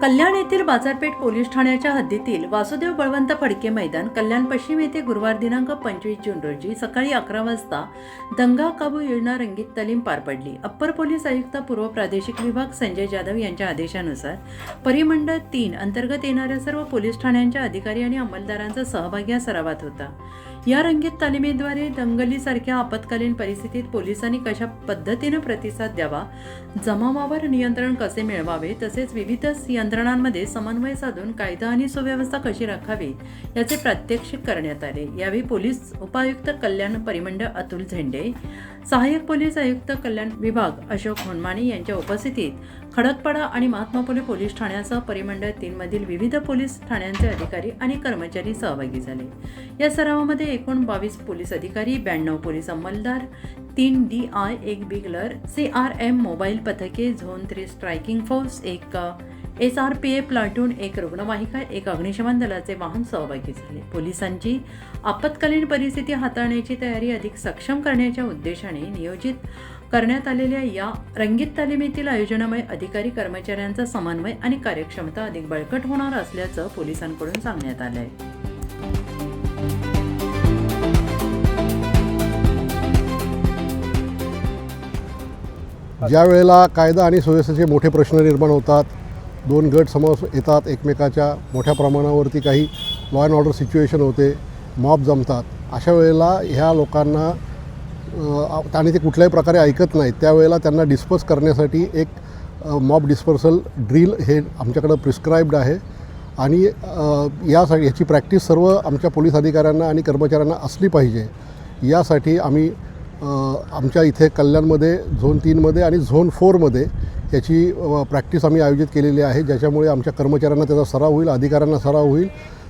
कल्याण येथील बाजारपेठ पोलीस ठाण्याच्या हद्दीतील वासुदेव बळवंत फडके मैदान कल्याण पश्चिम येथे गुरुवार दिनांक 25 जून रोजी सकाळी 11 वाजता दंगा काबू योजना रंगीत तालीम पार पडली। अप्पर पोलीस आयुक्त पूर्व प्रादेशिक विभाग संजय जाधव यांच्या आदेशानुसार परिमंडळ 3 अंतर्गत येणाऱ्या सर्व पोलीस ठाण्यांच्या अधिकारी आणि अंमलदारांचा सहभाग या सरावात होता। या रंगीत तालिमीद्वारे दंगलीसारख्या आपत्कालीन परिस्थितीत पोलिसांनी कशा पद्धतीने प्रतिसाद द्यावा, जमावावर नियंत्रण कसे मिळवावे, तसेच विविध यंत्रणांमध्ये समन्वय साधून कायदा आणि सुव्यवस्था कशी राखावी याचे प्रात्यक्षिक करण्यात आले। यावेळी पोलीस उपायुक्त कल्याण परिमंडळ अतुल झेंडे, सहाय्यक पोलीस आयुक्त कल्याण विभाग अशोक होनमाने यांच्या उपस्थितीत खडकपाडा आणि महात्मा फुले पोलीस ठाण्यासह परिमंडळ 3 मधील विविध पोलीस ठाण्यांचे अधिकारी आणि कर्मचारी सहभागी झाले। या सरावामध्ये एकूण 22 पोलीस अधिकारी, 92 पोलीस अंमलदार, 3 DI, 1 बिगलर, CRM मोबाईल पथके, zone 3 striking force, 1 SRPF platoon, 1 रुग्णवाहिका, 1 अग्निशमन दलाचे वाहन सहभागी झाले। पोलिसांची आपत्कालीन परिस्थिती हाताळण्याची तयारी अधिक सक्षम करण्याच्या उद्देशाने नियोजित करण्यात आलेल्या या रंगीत तालिमीतील आयोजनामुळे अधिकारी कर्मचाऱ्यांचा समन्वय आणि कार्यक्षमता अधिक बळकट होणार असल्याचं पोलिसांकडून सांगण्यात आलं आहे। ज्या वेळेला कायदा आणि सुव्यवस्थेचे मोठे प्रश्न निर्माण होतात, दोन गट समोर येतात एकमेकाच्या, मोठ्या प्रमाणावरती काही लॉ अँड ऑर्डर सिच्युएशन होते, मॉब जमतात, अशा वेळेला ह्या लोकांना आणि ते कुठल्याही प्रकारे ऐकत नाहीत, त्यावेळेला त्यांना डिस्पर्स करण्यासाठी एक मॉब डिस्पर्सल ड्रिल हे आमच्याकडं प्रिस्क्राईब्ड आहे आणि याची प्रॅक्टिस सर्व आमच्या पोलीस अधिकाऱ्यांना आणि कर्मचाऱ्यांना असली पाहिजे। यासाठी आम्ही आमच्या इथे कल्याणमध्ये झोन 3मध्ये आणि झोन 4मध्ये याची प्रॅक्टिस आम्ही आयोजित केलेली आहे, ज्याच्यामुळे आमच्या कर्मचाऱ्यांना त्याचा सराव होईल, अधिकाऱ्यांना सराव होईल,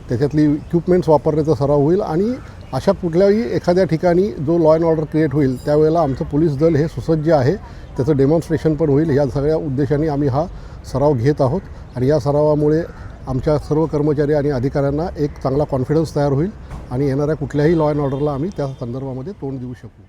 त्याच्यातली इक्विपमेंट्स वापरण्याचा सराव होईल आणि अशा कुठल्याही एखाद्या ठिकाणी जो लॉ अँड ऑर्डर क्रिएट होईल त्यावेळेला आमचं पोलीस दल हे सुसज्ज आहे, त्याचं डेमॉन्स्ट्रेशन पण होईल। या सगळ्या उद्देशाने आम्ही हा सराव घेत आहोत आणि या सरावामुळे आमच्या सर्व कर्मचारी आणि अधिकाऱ्यांना एक चांगला कॉन्फिडन्स तयार होईल आणि येणाऱ्या कुठल्याही लॉ अँड ऑर्डरला आम्ही त्या संदर्भामध्ये तोंड देऊ शकू।